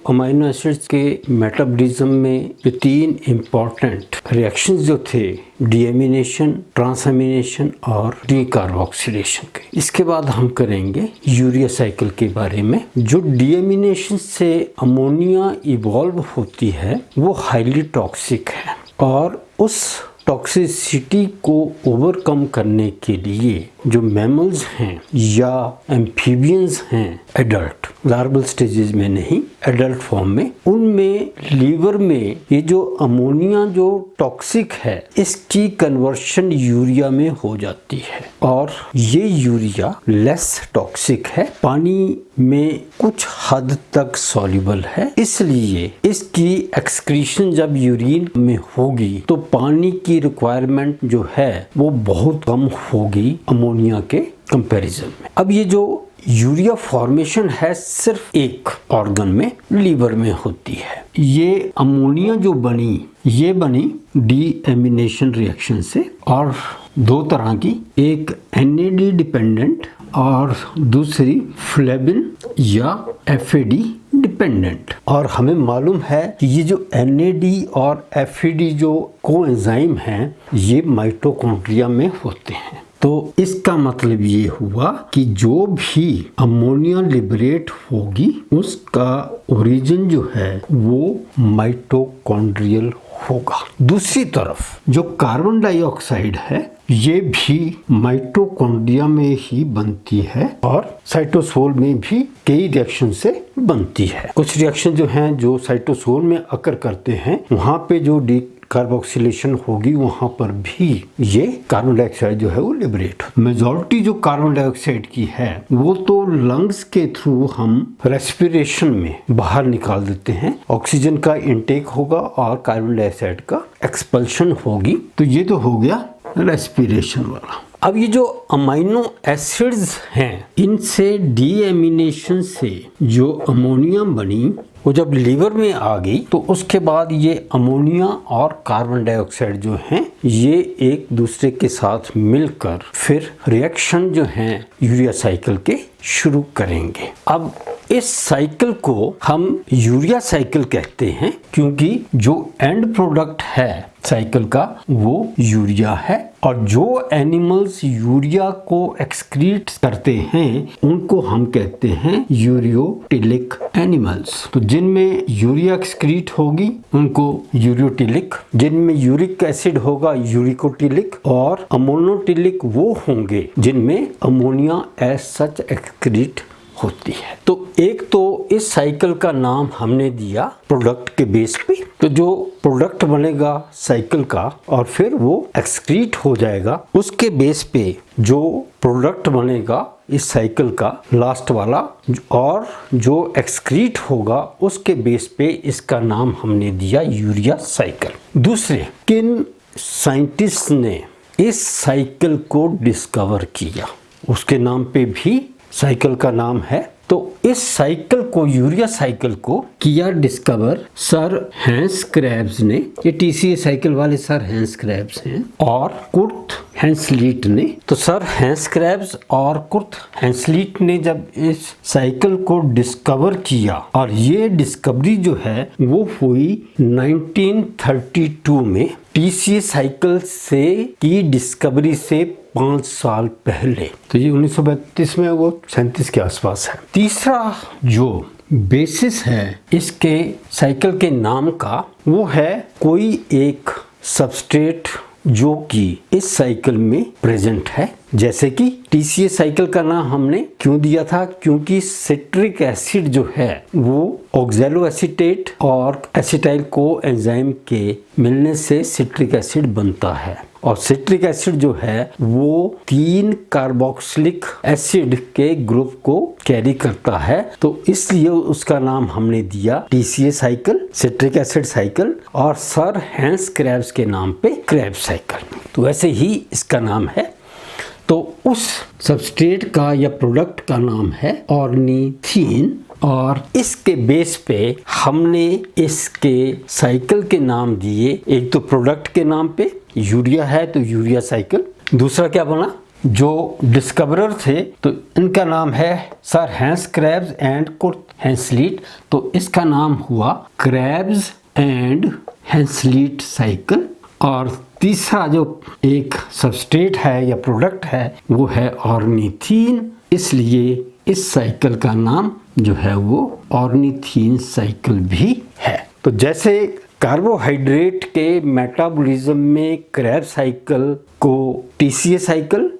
Amino acids के metabolism में जो 3 इम्पॉर्टेंट रिएक्शंस जो थे, डीएमिनेशन, ट्रांसएमिनेशन और डीकार्बोक्सिलेशन के। इसके बाद हम करेंगे यूरिया साइकिल के बारे में। जो डीएमिनेशन से अमोनिया इवॉल्व होती है वो हाईली टॉक्सिक है और उस टॉक्सिसिटी को ओवरकम करने के लिए जो मैमल्स हैं या एम्फीबियंस हैं, एडल्ट, लार्वल स्टेजेस में नहीं, एडल्ट फॉर्म में, उनमें लीवर में ये जो अमोनिया जो टॉक्सिक है इसकी कन्वर्शन यूरिया में हो जाती है और ये यूरिया लेस टॉक्सिक है, पानी में कुछ हद तक सॉल्युबल है, इसलिए इसकी एक्सक्रीशन जब यूरिन में होगी तो पानी की रिक्वायरमेंट जो है वो बहुत कम होगी अमोनिया के कंपैरिजन में। अब ये जो यूरिया फॉर्मेशन है सिर्फ एक ऑर्गन में, लीवर में होती है। ये अमोनिया जो बनी, ये बनी डीएमिनेशन रिएक्शन से और 2 तरह की, एक NAD डिपेंडेंट और दूसरी फ्लेविन या FAD डिपेंडेंट। और हमें मालूम है कि ये जो NAD और FAD जो कोएंजाइम हैं ये माइटोकॉन्ड्रिया में होते हैं। तो इसका मतलब ये हुआ कि जो भी अमोनिया लिबरेट होगी उसका ओरिजिन जो है वो माइटोकॉन्ड्रियल होगा। दूसरी तरफ जो कार्बन डाइऑक्साइड है ये भी माइटोकॉन्ड्रिया में ही बनती है और साइटोसोल में भी कई रिएक्शन से बनती है। कुछ रिएक्शन जो हैं जो साइटोसोल में अकर करते हैं वहाँ पे जो कार्बोक्सिलेशन होगी वहां पर भी ये कार्बन डाइऑक्साइड जो है वो लिबरेट। मेजॉरिटी जो कार्बन डाइऑक्साइड की है वो तो लंग्स के थ्रू हम रेस्पिरेशन में बाहर निकाल देते हैं, ऑक्सीजन का इनटेक होगा और कार्बन डाइऑक्साइड का एक्सपल्शन होगी। तो ये तो हो गया रेस्पिरेशन वाला। अब ये जो अमीनो एसिड्स हैं इनसे डीएमिनेशन से जो अमोनिया बनी वो जब लीवर में आ गई तो उसके बाद ये अमोनिया और कार्बन डाइऑक्साइड जो हैं ये एक दूसरे के साथ मिलकर फिर रिएक्शन जो हैं यूरिया साइकिल के शुरू करेंगे। अब इस साइकिल को हम यूरिया साइकिल कहते हैं क्योंकि जो एंड प्रोडक्ट है साइकिल का वो यूरिया है और जो एनिमल्स यूरिया को एक्सक्रीट करते हैं उनको हम कहते हैं यूरियोटिलिक एनिमल्स। तो जिनमें यूरिया एक्सक्रीट होगी उनको यूरियोटिलिक, जिनमें यूरिक एसिड होगा यूरिकोटिलिक और अमोनोटिलिक वो होंगे जिनमें अमोनिया एज सच एक्सक्रीट होती है। तो एक तो इस साइकिल का नाम हमने दिया प्रोडक्ट के बेस पे, तो जो प्रोडक्ट बनेगा साइकिल का और फिर वो एक्सक्रीट हो जाएगा उसके बेस पे जो प्रोडक्ट बनेगा इस साइकिल का लास्ट वाला और जो एक्सक्रीट होगा उसके बेस पे इसका नाम हमने दिया यूरिया साइकिल। दूसरे किन साइंटिस्ट ने इस साइकिल को डिस्कवर किया उसके नाम पे भी साइकिल का नाम है। तो इस साइकिल को, यूरिया साइकिल को किया डिस्कवर सर हैंस क्रेब्स ने। ये TCA साइकिल वाले सर हैंस क्रेब्स हैं और कुर्ट हैंसलीट ने। तो सर हैंस क्रेब्स और कुर्ट हैंसलीट ने जब इस साइकिल को डिस्कवर किया और ये डिस्कवरी जो है वो हुई 1932 में। TCA साइकिल से की डिस्कवरी से 5 साल पहले, तो ये 1932 में, वो 37 के आसपास है। तीसरा जो बेसिस है इसके साइकिल के नाम का वो है कोई एक सबस्ट्रेट जो कि इस साइकिल में प्रेजेंट है। जैसे कि TCA साइकिल का नाम हमने क्यों दिया था, क्योंकि सिट्रिक एसिड जो है वो ऑक्सैलो एसीटेट और एसिटाइल को एंजाइम के मिलने से सिट्रिक एसिड बनता है और सिट्रिक एसिड जो है वो 3 कार्बोक्सिलिक एसिड के ग्रुप को कैरी करता है। तो इसलिए उसका नाम हमने दिया TCA cycle, citric acid cycle और सर हैंस क्रेब्स के नाम पे क्रेब साइकिल। तो ऐसे ही इसका नाम है। तो उस सबस्ट्रेट का या प्रोडक्ट का नाम है ऑर्निथीन और इसके बेस पे हमने इसके साइकिल के नाम दिए। एक तो प्रोडक्ट के नाम पे यूरिया है तो यूरिया साइकिल, दूसरा क्या बना जो डिस्कवरर थे तो इनका नाम है sir Hans Krebs and Kurt Henseleit. तो इसका नाम हुआ क्रेब्स एंड हेंसलीट साइकिल। और तीसरा जो एक सबस्ट्रेट है या प्रोडक्ट है वो है ऑर्निथीन, इसलिए इस साइकिल का नाम जो है वो ऑर्निथीन साइकिल भी है। तो जैसे कार्बोहाइड्रेट के मेटाबॉलिज्म में क्रेब साइकिल को TCA cycle,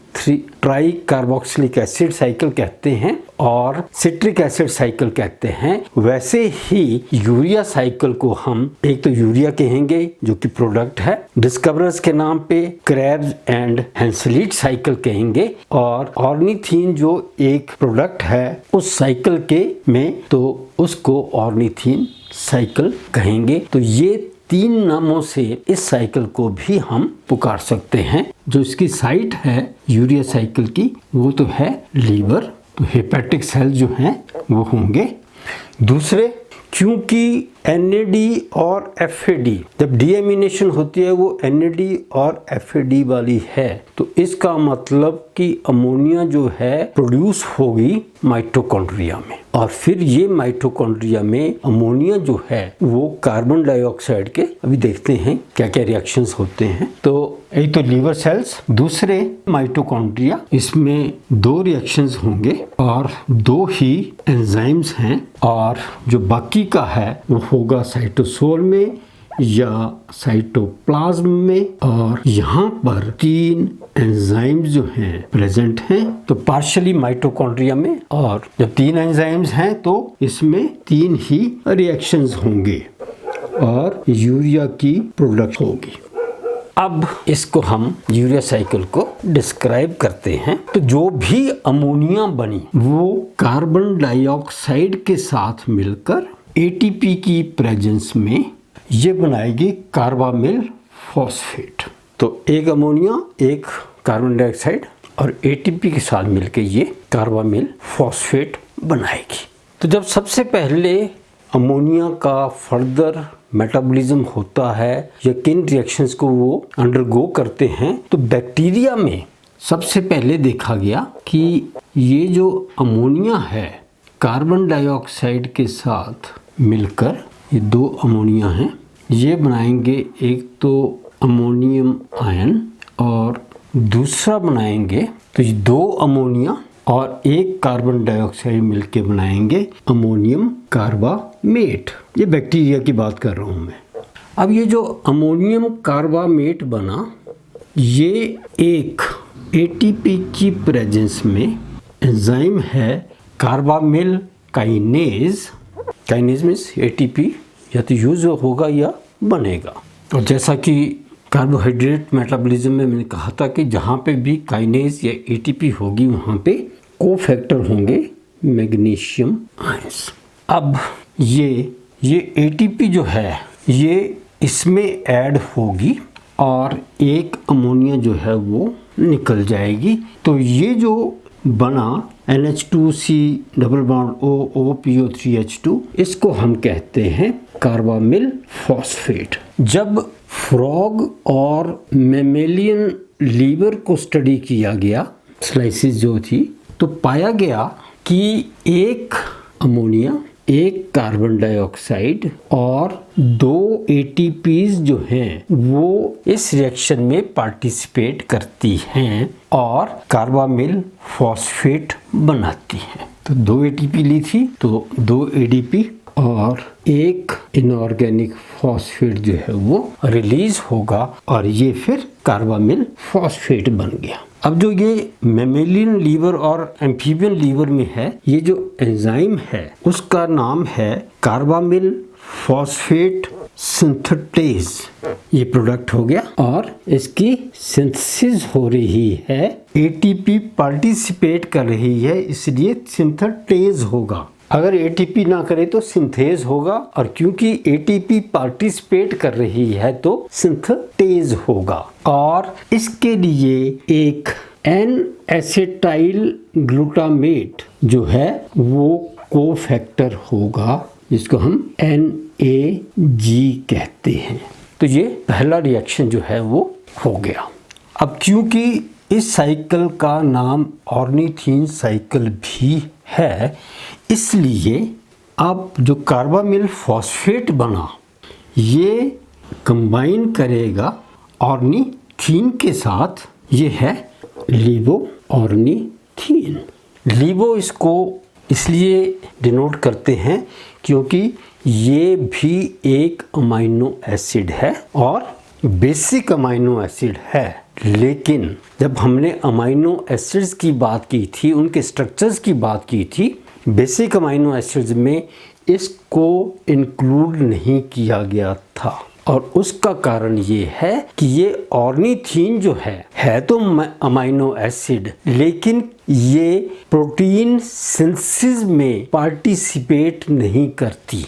try carboxylic acid cycle कहते हैं और सिट्रिक एसिड साइकिल कहते हैं, वैसे ही यूरिया साइकिल को हम एक तो यूरिया कहेंगे जो कि प्रोडक्ट है, डिस्कवरर्स के नाम पे क्रेब्स एंड हेंसलीट साइकिल कहेंगे, और ऑर्निथीन जो एक प्रोडक्ट है उस साइकिल के में तो उसको ऑर्निथीन साइकिल कहेंगे। तो ये 3 नामों से इस साइकिल को भी हम पुकार सकते हैं। जो इसकी साइट है यूरिया साइकिल की वो तो है लीवर, तो हेपेटिक सेल जो हैं वो होंगे। दूसरे, क्योंकि NAD और FAD जब डीएमिनेशन होती है वो NAD और FAD वाली है, तो इसका मतलब कि अमोनिया जो है प्रोड्यूस होगी माइटोकॉन्ड्रिया में, और फिर ये माइटोकॉन्ड्रिया में अमोनिया जो है वो कार्बन डाइऑक्साइड के, अभी देखते हैं क्या क्या रिएक्शंस होते हैं। तो एक तो लीवर सेल्स, दूसरे माइटोकॉन्ड्रिया, इसमें 2 रिएक्शंस होंगे और 2 ही एंजाइम्स हैं, और जो बाकी का है वो होगा साइटोसोल में या साइटोप्लाज्म में, और यहाँ पर 3 एंजाइम्स जो हैं प्रेजेंट हैं, तो पार्शियली माइटोकॉन्ड्रिया में, और जब 3 एंजाइम्स हैं तो इसमें 3 ही रिएक्शंस होंगे और यूरिया की प्रोडक्ट होगी। अब इसको हम यूरिया साइकिल को डिस्क्राइब करते हैं। तो जो भी अमोनिया बनी वो कार्बन डाइऑक्साइड के साथ मिलकर ATP की प्रेजेंस में ये बनाएगी कार्बामिल फॉस्फेट। तो एक अमोनिया, एक कार्बन डाइऑक्साइड और ATP के साथ मिलकर ये कार्बामिल फॉस्फेट बनाएगी। तो जब सबसे पहले अमोनिया का फर्दर मेटाबॉलिज्म होता है या किन रिएक्शंस को वो अंडरगो करते हैं, तो बैक्टीरिया में सबसे पहले देखा गया कि ये जो अमोनिया है कार्बन डाइऑक्साइड के साथ मिलकर, ये 2 अमोनिया हैं, ये बनाएंगे एक तो अमोनियम आयन और दूसरा बनाएंगे, तो ये 2 अमोनिया और 1 कार्बन डाइऑक्साइड मिलके बनाएंगे अमोनियम कार्बामेट। ये बैक्टीरिया की बात कर रहा हूँ मैं। अब ये जो अमोनियम कार्बामेट बना, ये एक ATP की प्रेजेंस में एंजाइम है कार्बामिल काइनेज। काइनेज मीन्स ATP या तो यूज होगा या बनेगा। और जैसा कि कार्बोहाइड्रेट मेटाबॉलिज्म में मैंने कहा था कि जहाँ पे भी काइनेज या ATP होगी वहाँ पे कोफैक्टर होंगे मैग्नीशियम आयंस। अब ये ATP जो है ये इसमें ऐड होगी और एक अमोनिया जो है वो निकल जाएगी। तो ये जो बना NH2C double bond OO PO3H2, इसको हम कहते हैं कार्बामिल फॉस्फेट। जब फ्रॉग और मेमेलियन लीवर को स्टडी किया गया, स्लाइसिस जो थी, तो पाया गया कि एक अमोनिया, एक कार्बन डाइऑक्साइड और 2 ATPs जो हैं वो इस रिएक्शन में पार्टिसिपेट करती हैं और कार्बामिल फॉस्फेट बनाती हैं। तो 2 ATP ली थी तो 2 ADP और एक इनऑर्गेनिक फॉस्फेट जो है वो रिलीज होगा और ये फिर कार्बामिल फॉस्फेट बन गया। अब जो ये मेमेलियन लीवर और एम्फीबियन लीवर में है, ये जो एंजाइम है उसका नाम है कार्बामिल फॉस्फेट सिंथेटेज। ये प्रोडक्ट हो गया और इसकी सिंथेसिस हो रही है, ATP पार्टिसिपेट कर रही है, इसलिए सिंथेटेज होगा। अगर ATP ना करे तो सिंथेज होगा, और क्योंकि ATP पार्टिसिपेट कर रही है तो सिंथेटेज होगा। और इसके लिए एक N-एसिटाइल ग्लूटामेट जो है वो कोफैक्टर होगा, जिसको हम NAG कहते हैं। तो ये पहला रिएक्शन जो है वो हो गया। अब क्योंकि इस साइकिल का नाम ऑर्निथीन साइकिल भी है। इसलिए अब जो कार्बामिल फॉस्फेट बना ये कंबाइन करेगा ऑर्निथीन के साथ, ये है लिबो ऑर्निथीन। लिबो इसको इसलिए डिनोट करते हैं क्योंकि ये भी एक अमाइनो एसिड है और बेसिक अमाइनो एसिड है। लेकिन जब हमने अमाइनो एसिड्स की बात की थी, उनके स्ट्रक्चर्स की बात की थी, बेसिक अमाइनो एसिड्स में इसको इंक्लूड नहीं किया गया था और उसका कारण ये है कि ये ऑर्निथीन जो है तो अमाइनो एसिड, लेकिन ये प्रोटीन सिंथेसिस में पार्टिसिपेट नहीं करती।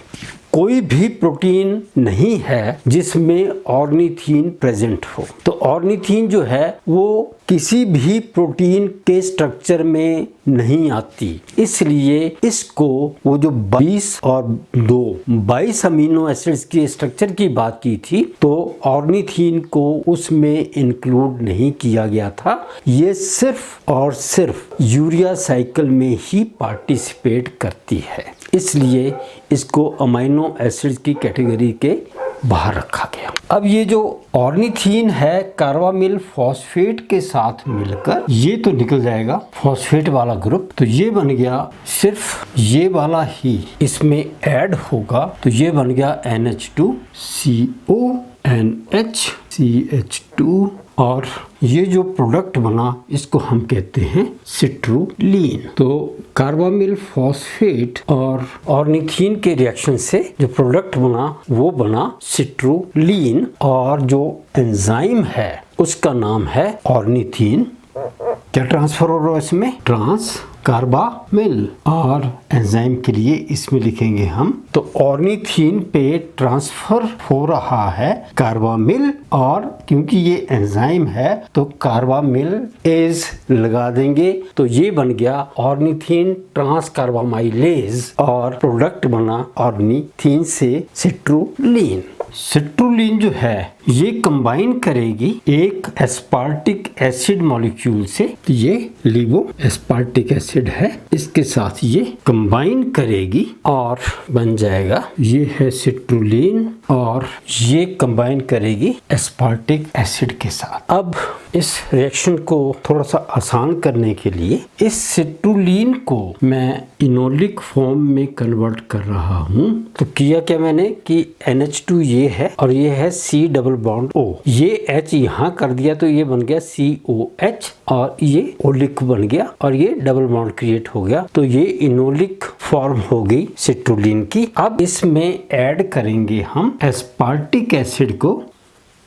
कोई भी प्रोटीन नहीं है जिसमें ऑर्निथीन प्रेजेंट हो। तो ऑर्निथीन जो है वो किसी भी प्रोटीन के स्ट्रक्चर में नहीं आती, इसलिए इसको वो जो 20 और 22 अमीनो एसिड्स के स्ट्रक्चर की बात की थी, तो ऑर्निथीन को उसमें इंक्लूड नहीं किया गया था। ये सिर्फ और सिर्फ यूरिया साइकिल में ही पार्टिसिपेट करती है, इसलिए इसको अमीनो एसिड्स की कैटेगरी के बाहर रखा गया। अब ये जो ऑर्निथीन है कार्बामिल फॉस्फेट के साथ मिलकर ये तो निकल जाएगा फॉस्फेट वाला ग्रुप, तो ये बन गया, सिर्फ ये वाला ही इसमें ऐड होगा, तो ये बन गया NH2CO NH CH2 और ये जो प्रोडक्ट बना इसको हम कहते हैं सिट्रुलीन। तो कार्बामिल फॉस्फेट और ऑर्निथीन के रिएक्शन से जो प्रोडक्ट बना वो बना सिट्रुलीन और जो एंजाइम है उसका नाम है ऑर्निथीन। क्या ट्रांसफर हो रहा है इसमें? ट्रांस कार्बामिल, और एंजाइम के लिए इसमें लिखेंगे हम, तो ऑर्निथीन पे ट्रांसफर हो रहा है कार्बामिल, और क्योंकि ये एंजाइम है तो कार्बामिल एज लगा देंगे, तो ये बन गया ऑर्निथीन ट्रांस कार्बामाइलेज और प्रोडक्ट बना ऑर्निथीन से सिट्रुलीन। सिट्रुलीन जो है ये कंबाइन करेगी एक एस्पार्टिक एसिड मॉलिक्यूल से, तो ये लिबो एस्पार्टिक एसिड है, इसके साथ ये कंबाइन करेगी और बन जाएगा, ये है सिट्रुलीन और ये कंबाइन करेगी एस्पार्टिक एसिड के साथ। अब इस रिएक्शन को थोड़ा सा आसान करने के लिए इस सिट्रुलीन को मैं इनोलिक फॉर्म में कन्वर्ट कर रहा हूँ। तो किया क्या मैंने कि NH2 ये है और ये है C डबल बॉन्ड O, ये H यहाँ कर दिया तो ये बन गया COH और ये ओलिक बन गया और ये डबल बॉन्ड क्रिएट हो गया, तो ये इनोलिक फॉर्म हो गई सिट्रुलीन की। अब इसमें ऐड करेंगे हम एस्पार्टिक एसिड को,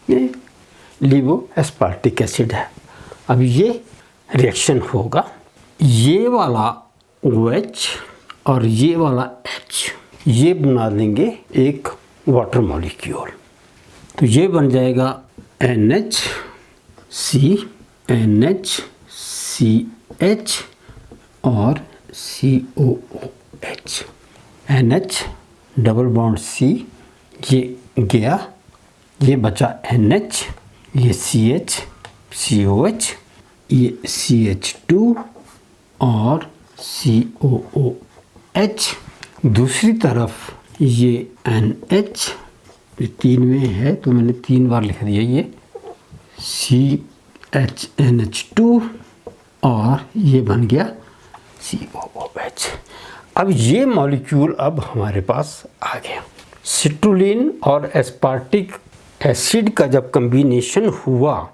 ये लिबो एस्पार्टिक एसिड है। अब ये रिएक्शन होगा, ये वाला OH और ये वाला H ये बना देंगे एक वाटर मॉलिक्यूल, तो ये बन जाएगा NHC NHCH और COOH, NH double bond C ये गया, ये बचा NH, ये CH COH, ये CH2 और COOH। दूसरी तरफ ये NH, ये 3 में है तो मैंने 3 बार लिख दिया, ये CHNH2 और ये बन गया COOH। अब ये मॉलिक्यूल अब हमारे पास आ गया। सिट्रुलीन और एस्पार्टिक एसिड का जब कम्बिनेशन हुआ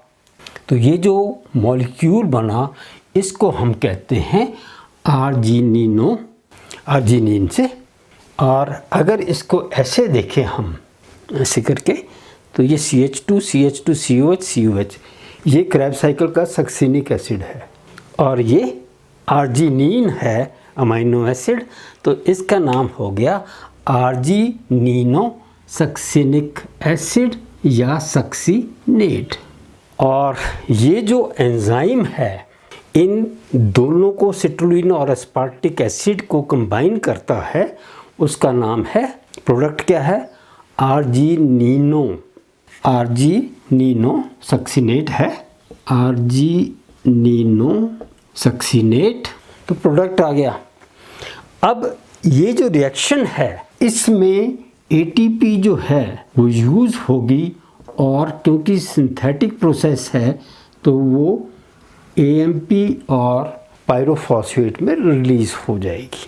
तो ये जो मॉलिक्यूल बना इसको हम कहते हैं आर्जिनिन से। और अगर इसको ऐसे देखें हम ऐसे करके तो ये CH2 CH2 COH COH ये क्रैब साइकिल का सक्सिनिक एसिड है और ये आर्जिनिन है अमीनो एसिड, तो इसका नाम हो गया आर्जिनिनो सक्सिनिक एसिड या सक्सिनेट। और ये जो एंजाइम है इन दोनों को सिट्रुलीन और एस्पार्टिक एसिड को कंबाइन करता है, उसका नाम है, प्रोडक्ट क्या है, आर्जिनिनो सक्सिनेट है, आर्जिनिनो नीनो सक्सीनेट, तो प्रोडक्ट आ गया। अब ये जो रिएक्शन है इसमें एटीपी जो है वो यूज़ होगी, और क्योंकि सिंथेटिक प्रोसेस है तो वो एएमपी और पायरोफॉस्फेट में रिलीज हो जाएगी।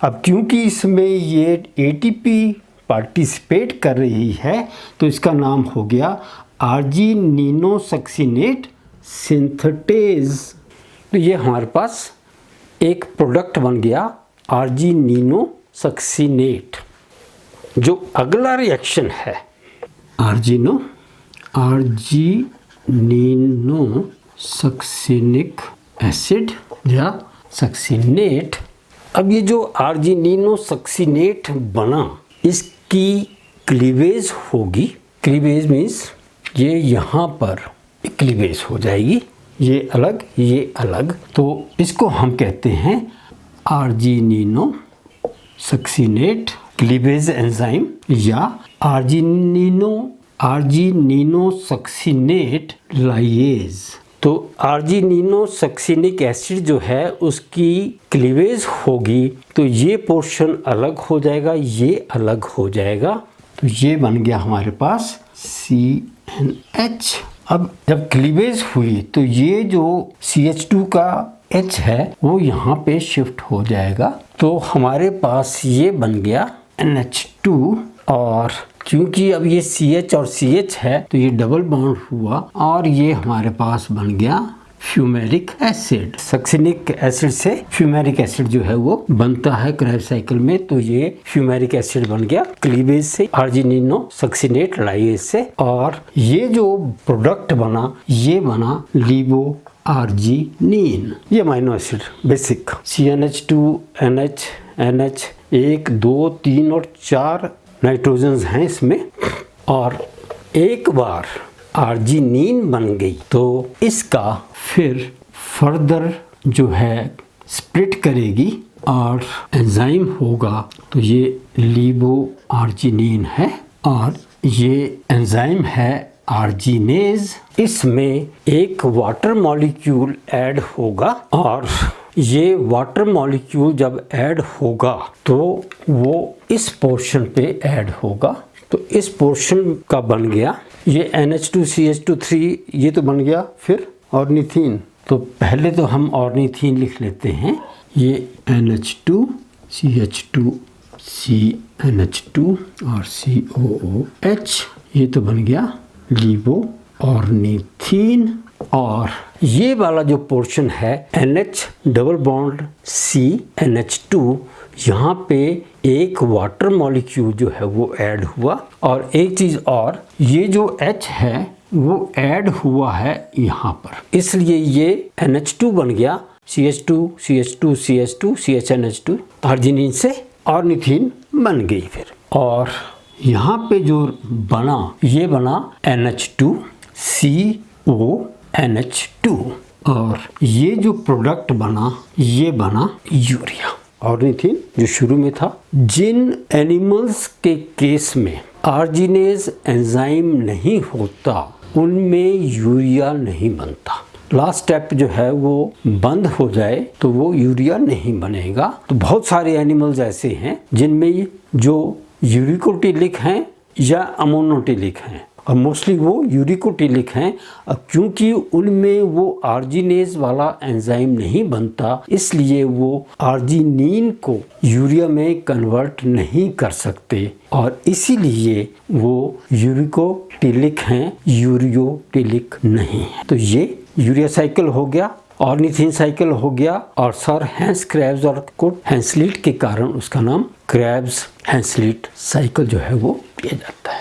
अब क्योंकि इसमें ये एटीपी पार्टिसिपेट कर रही है तो इसका नाम हो गया आर्जिनिनोसक्सिनेट सिंथेटेज। तो ये हमारे पास एक प्रोडक्ट बन गया आर्जिनिनोसक्सिनेट। जो अगला रिएक्शन है आर्जिनिनोसक्सिनिक एसिड या सक्सिनेट। अब ये जो आर्जिनिनोसक्सिनेट बना इसकी क्लीवेज होगी। क्लीवेज मीन्स ये यहाँ पर क्लीवेज हो जाएगी, ये अलग ये अलग, तो इसको हम कहते हैं आर्जिनिनोसक्सिनेट क्लीवेज एंजाइम या आर्जिनिनोसक्सिनेट लाइएज। तो आर्जिनिनोसक्सिनिक एसिड जो है उसकी क्लीवेज होगी तो ये पोर्शन अलग हो जाएगा, ये अलग हो जाएगा, तो ये बन गया हमारे पास CnH। अब जब क्लीवेज हुई तो ये जो CH2 का H है वो यहाँ पे शिफ्ट हो जाएगा, तो हमारे पास ये बन गया NH2। और क्योंकि अब ये CH और CH है तो ये डबल बॉन्ड हुआ और ये हमारे पास बन गया फ्यूमेरिक एसिड। सक्सिनिक एसिड से फ्यूमेरिक एसिड जो है वो बनता है क्रेब्स साइकिल में, तो ये फ्यूमेरिक एसिड बन गया क्लीवेज से आर्जिनिनोसक्सिनेट लाइएज से। और ये जो प्रोडक्ट बना ये बना लिवो आर्जिनिन। ये amino acid basic CnH2 NH NH 1 2 3 और 4 नाइट्रोजन्स हैं इसमें। और एक बार आर्जिनिन बन गई तो इसका फिर फर्दर जो है स्प्लिट करेगी और एंजाइम होगा, तो ये लिवो आर्जिनिन है और ये एंजाइम है आर्जिनेज। इसमें एक वाटर मॉलिक्यूल ऐड होगा और ये वाटर मॉलिक्यूल जब ऐड होगा तो वो इस पोर्शन पे ऐड होगा, तो इस पोर्शन का बन गया ये NH2CH2 ये तो बन गया फिर ऑर्निथीन। तो पहले तो हम ऑर्निथीन लिख लेते हैं, ये NH2CH2 CNH2 और COOH, ये तो बन गया लिवो ऑर्निथीन। और ये वाला जो पोर्शन है NH डबल बॉन्ड CNH2, यहाँ पे एक वाटर मॉलिक्यूल जो है वो ऐड हुआ। और एक चीज़ और, ये जो H है वो ऐड हुआ है यहाँ पर, इसलिए ये NH2 बन गया CH2 CH2 CH2 CHNH2, arginine से ऑर्निथीन बन गई फिर। और यहाँ पे जो बना ये बना NH2CONH2 और ये जो प्रोडक्ट बना ये बना यूरिया। ऑर्निथीन जो शुरू में था, जिन एनिमल्स के केस में आर्जिनेज एंजाइम नहीं होता उनमें यूरिया नहीं बनता। लास्ट स्टेप जो है वो बंद हो जाए तो वो यूरिया नहीं बनेगा। तो बहुत सारे एनिमल्स ऐसे हैं जिनमें जो यूरिकोटिलिक हैं या अमोनोटिलिक हैं, और मोस्टली वो यूरिकोटिलिक हैं। अब क्योंकि उनमें वो आर्जिनेज वाला एंजाइम नहीं बनता, इसलिए वो आर्जिनिन को यूरिया में कन्वर्ट नहीं कर सकते और इसीलिए वो यूरिकोटिलिक हैं, यूरियोटिलिक नहीं है। तो ये यूरिया साइकिल हो गया, ऑर्निथीन साइकिल हो गया, और सर हैंस क्रेब्स और कुर्ट हैंसलीट के कारण उसका नाम क्रेब्स हैंसलीट साइकिल जो है वो दिया जाता है।